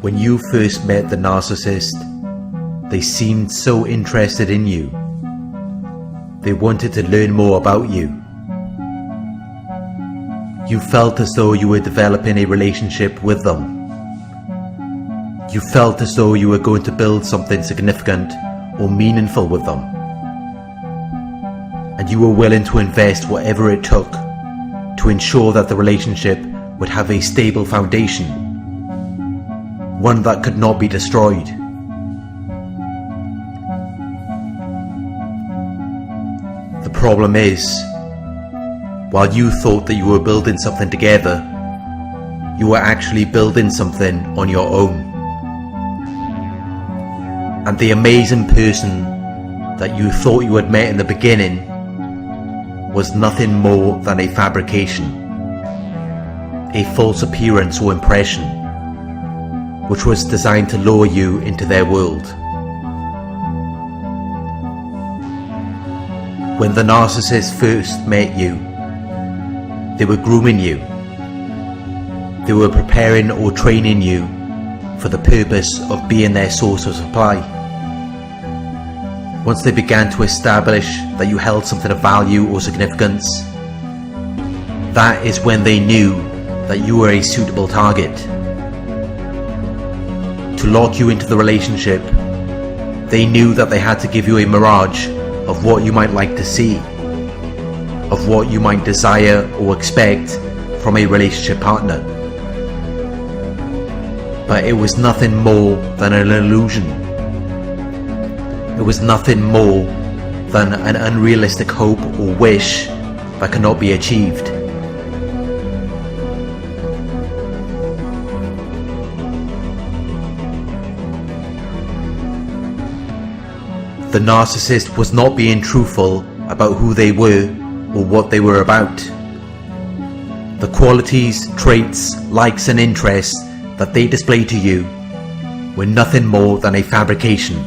When you first met the narcissist, they seemed so interested in you. They wanted to learn more about you. You felt as though you were developing a relationship with them. You felt as though you were going to build something significant or meaningful with them. And you were willing to invest whatever it took to ensure that the relationship would have a stable foundation, one that could not be destroyed. The problem is, while you thought that you were building something together, you were actually building something on your own. And the amazing person that you thought you had met in the beginning was nothing more than a fabrication, a false appearance or impression, which was designed to lure you into their world. When the narcissist first met you, they were grooming you. They were preparing or training you for the purpose of being their source of supply. Once they began to establish that you held something of value or significance, that is when they knew that you were a suitable target. To lock you into the relationship, they knew that they had to give you a mirage of what you might like to see, of what you might desire or expect from a relationship partner. But it was nothing more than an illusion. It was nothing more than an unrealistic hope or wish that cannot be achieved. The narcissist was not being truthful about who they were or what they were about. The qualities, traits, likes and interests that they displayed to you were nothing more than a fabrication,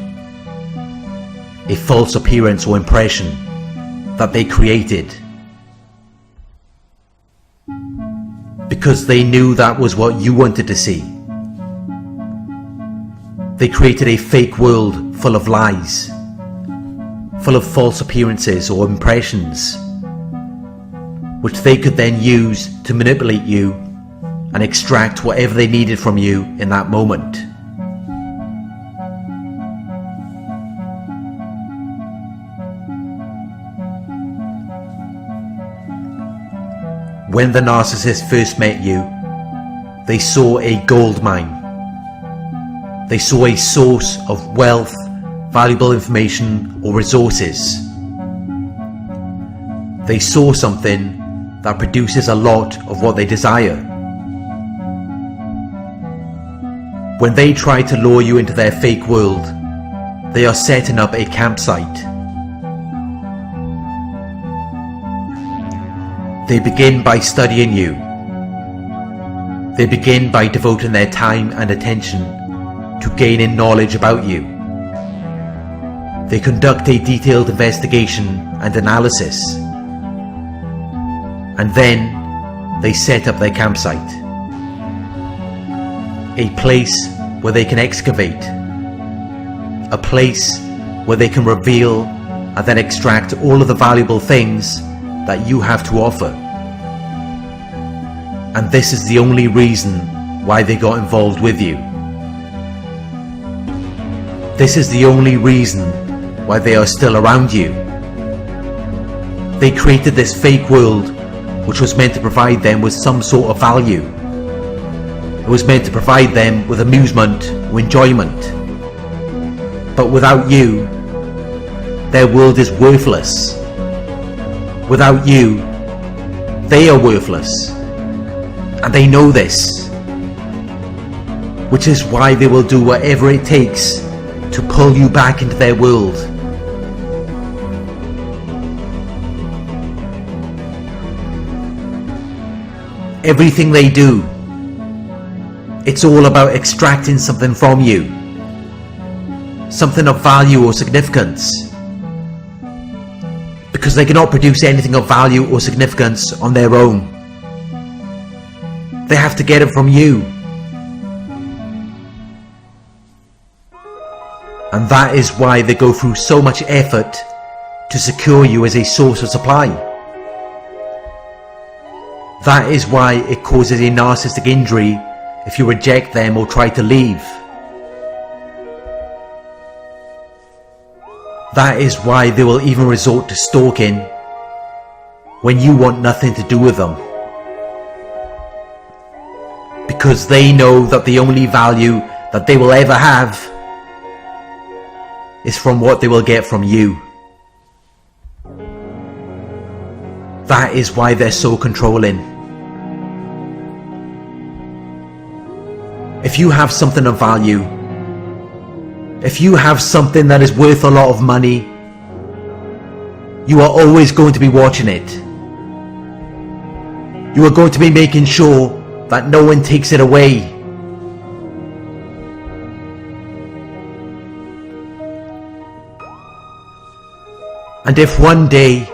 a false appearance or impression that they created. Because they knew that was what you wanted to see. They created a fake world full of lies, full of false appearances or impressions, which they could then use to manipulate you and extract whatever they needed from you in that moment. When the narcissist first met you, they saw a gold mine. They saw a source of wealth, valuable information or resources. They saw something that produces a lot of what they desire. When they try to lure you into their fake world, they are setting up a campsite. They begin by studying you. They begin by devoting their time and attention to gaining knowledge about you. They conduct a detailed investigation and analysis, and then they set up their campsite, a place where they can excavate, a place where they can reveal and then extract all of the valuable things that you have to offer. And this is the only reason why they got involved with you. This is the only reason why they are still around you. They created this fake world which was meant to provide them with some sort of value. It was meant to provide them with amusement or enjoyment. But without you, their world is worthless. Without you, they are worthless. And they know this. Which is why they will do whatever it takes to pull you back into their world. Everything they do, it's all about extracting something from you, something of value or significance, because they cannot produce anything of value or significance on their own. They have to get it from you. And that is why they go through so much effort to secure you as a source of supply. That is why it causes a narcissistic injury if you reject them or try to leave. That is why they will even resort to stalking when you want nothing to do with them. Because they know that the only value that they will ever have is from what they will get from you. That is why they're so controlling. If you have something of value, if you have something that is worth a lot of money, you are always going to be watching it. You are going to be making sure that no one takes it away. And if one day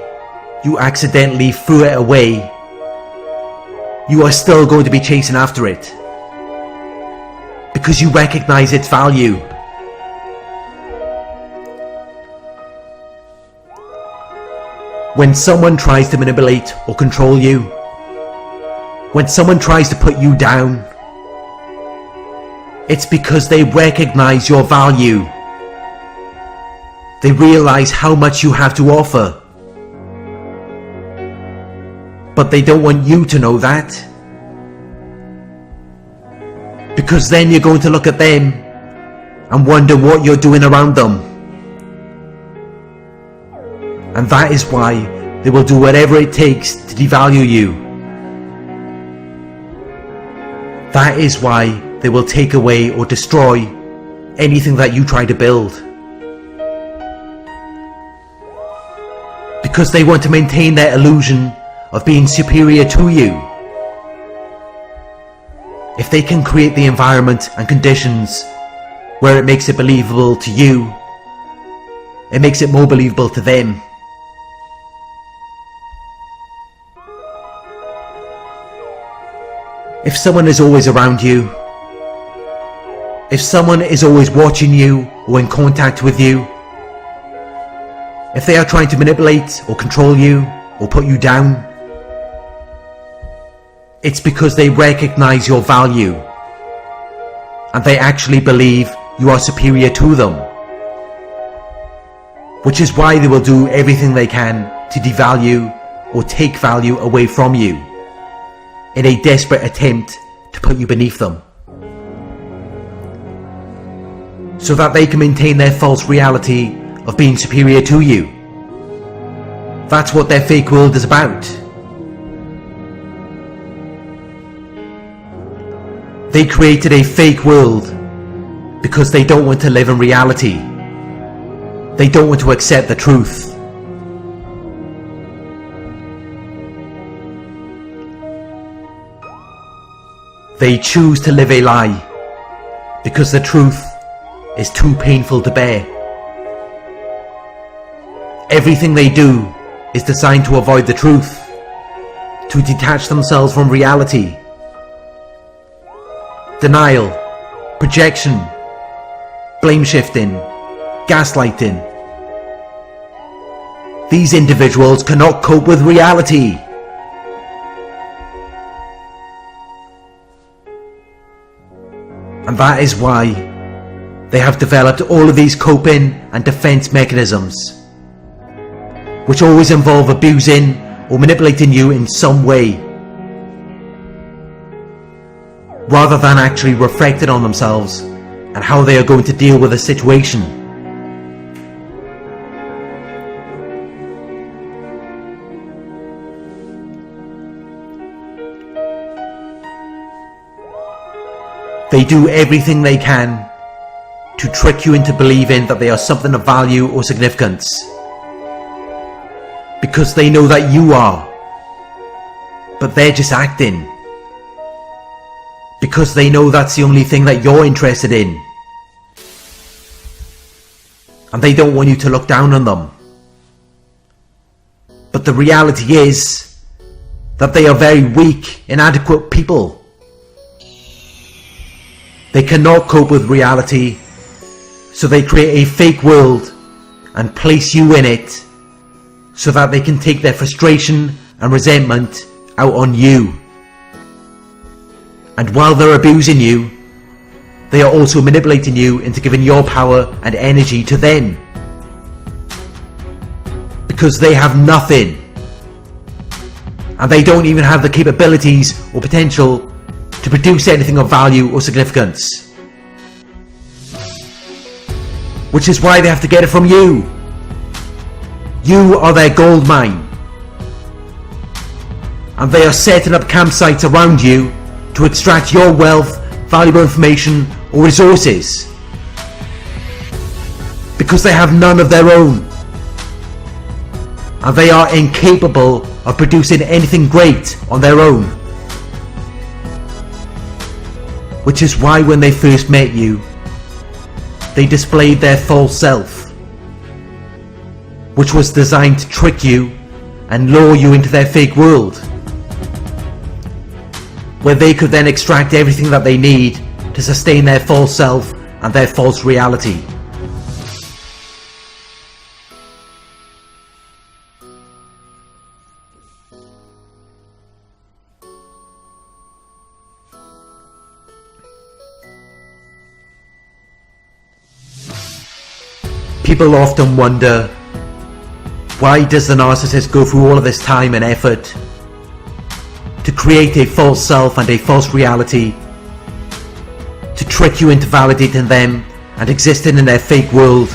you accidentally threw it away, you are still going to be chasing after it, because you recognize its value. When someone tries to manipulate or control you, when someone tries to put you down, it's because they recognize your value. They realize how much you have to offer. But they don't want you to know that. Because then you're going to look at them and wonder what you're doing around them. And that is why they will do whatever it takes to devalue you. That is why they will take away or destroy anything that you try to build. Because they want to maintain their illusion of being superior to you. If they can create the environment and conditions where it makes it believable to you, it makes it more believable to them. If someone is always around you, if someone is always watching you or in contact with you, if they are trying to manipulate or control you or put you down, it's because they recognize your value and they actually believe you are superior to them. Which is why they will do everything they can to devalue or take value away from you in a desperate attempt to put you beneath them, so that they can maintain their false reality of being superior to you. That's what their fake world is about. They created a fake world because they don't want to live in reality. They don't want to accept the truth. They choose to live a lie because the truth is too painful to bear. Everything they do is designed to avoid the truth, to detach themselves from reality. Denial, projection, blame shifting, gaslighting. These individuals cannot cope with reality. And that is why they have developed all of these coping and defense mechanisms, which always involve abusing or manipulating you in some way, rather than actually reflecting on themselves and how they are going to deal with a situation. They do everything they can to trick you into believing that they are something of value or significance, because they know that you are, but they're just acting, because they know that's the only thing that you're interested in, and they don't want you to look down on them. But the reality is that they are very weak, inadequate people. They cannot cope with reality So they create a fake world and place you in it so that they can take their frustration and resentment out on you. And while they're abusing you, they are also manipulating you into giving your power and energy to them. Because they have nothing. And they don't even have the capabilities or potential to produce anything of value or significance. Which is why they have to get it from you. You are their gold mine. And they are setting up campsites around you to extract your wealth, valuable information or resources. Because they have none of their own. And they are incapable of producing anything great on their own. Which is why when they first met you, they displayed their false self, which was designed to trick you and lure you into their fake world, where they could then extract everything that they need to sustain their false self and their false reality. People often wonder, why does the narcissist go through all of this time and effort to create a false self and a false reality, to trick you into validating them and existing in their fake world,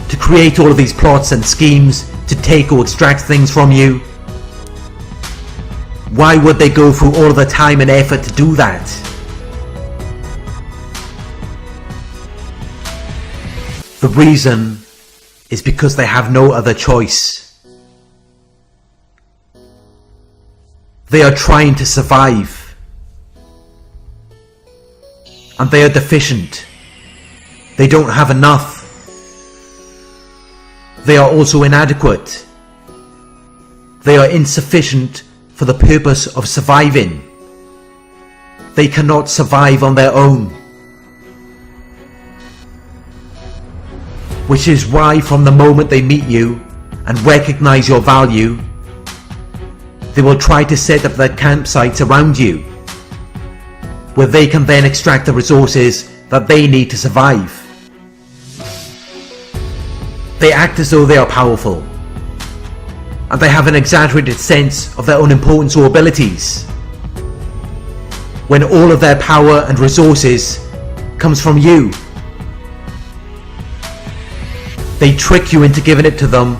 to create all of these plots and schemes to take or extract things from you? Why would they go through all of the time and effort to do that? The reason is because they have no other choice. They are trying to survive. And they are deficient. They don't have enough. They are also inadequate. They are insufficient for the purpose of surviving. They cannot survive on their own. Which is why from the moment they meet you and recognize your value, they will try to set up their campsites around you, where they can then extract the resources that they need to survive. They act as though they are powerful, and they have an exaggerated sense of their own importance or abilities, when all of their power and resources comes from you. They trick you into giving it to them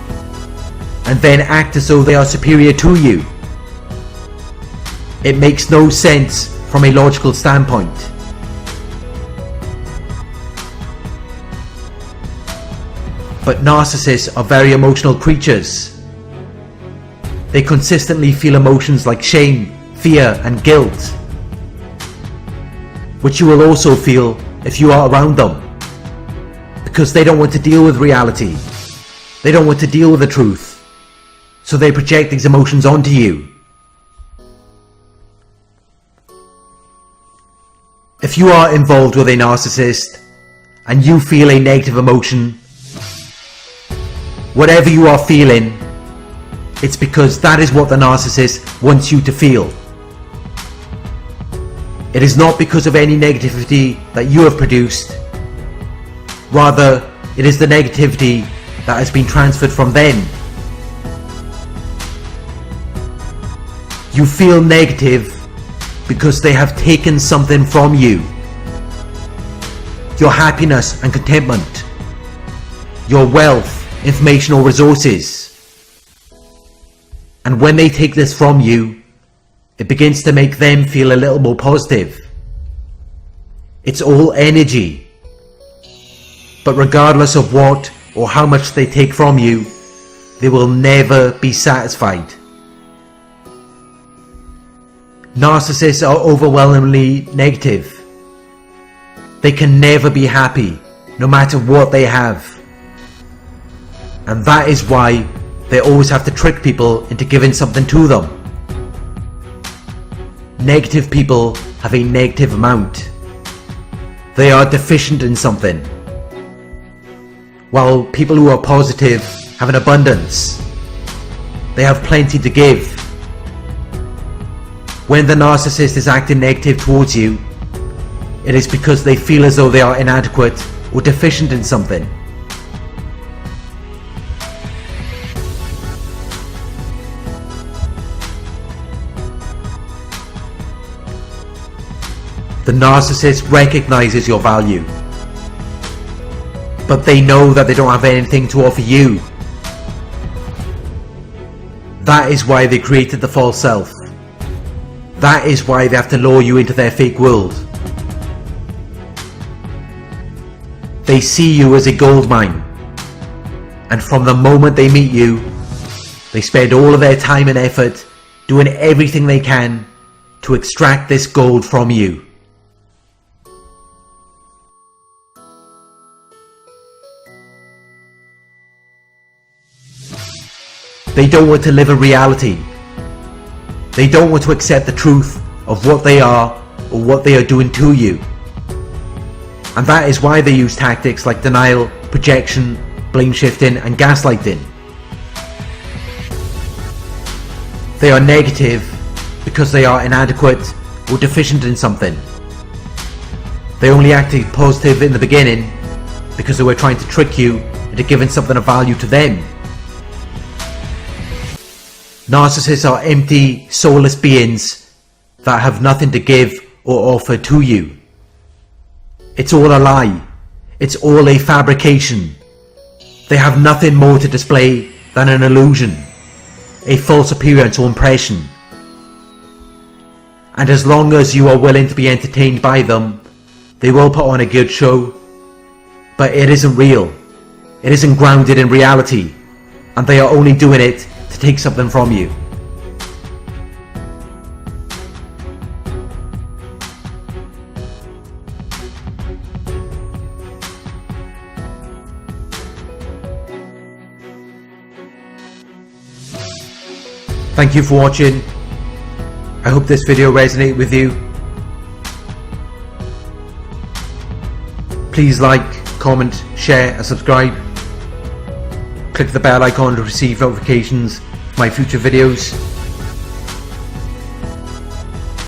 and then act as though they are superior to you. It makes no sense from a logical standpoint. But narcissists are very emotional creatures. They consistently feel emotions like shame, fear and guilt, which you will also feel if you are around them. Because they don't want to deal with reality. They don't want to deal with the truth. So they project these emotions onto you. If you are involved with a narcissist and you feel a negative emotion, whatever you are feeling, it's because that is what the narcissist wants you to feel. It is not because of any negativity that you have produced. Rather, it is the negativity that has been transferred from them. You feel negative because they have taken something from you. Your happiness and contentment. Your wealth, information or resources. And when they take this from you, it begins to make them feel a little more positive. It's all energy. But regardless of what or how much they take from you, they will never be satisfied. Narcissists are overwhelmingly negative. They can never be happy, no matter what they have. And that is why they always have to trick people into giving something to them. Negative people have a negative amount. they are deficient in something, while people who are positive have an abundance. They have plenty to give. When the narcissist is acting negative towards you, it is because they feel as though they are inadequate or deficient in something. The narcissist recognizes your value, but they know that they don't have anything to offer you. That is why they created the false self. That is why they have to lure you into their fake world. They see you as a gold mine, and from the moment they meet you, they spend all of their time and effort doing everything they can to extract this gold from you. They don't want to live in reality. They don't want to accept the truth of what they are or what they are doing to you. And that is why they use tactics like denial, projection, blame shifting and gaslighting. They are negative because they are inadequate or deficient in something. They only acted positive in the beginning because they were trying to trick you into giving something of value to them. Narcissists are empty, soulless beings that have nothing to give or offer to you. It's all a lie. It's all a fabrication. They have nothing more to display than an illusion, a false appearance or impression. And as long as you are willing to be entertained by them, they will put on a good show. But it isn't real. It isn't grounded in reality, and they are only doing it to take something from you. Thank you for watching. I hope this video resonated with you. Please like, comment, share and subscribe. Click the bell icon to receive notifications of my future videos.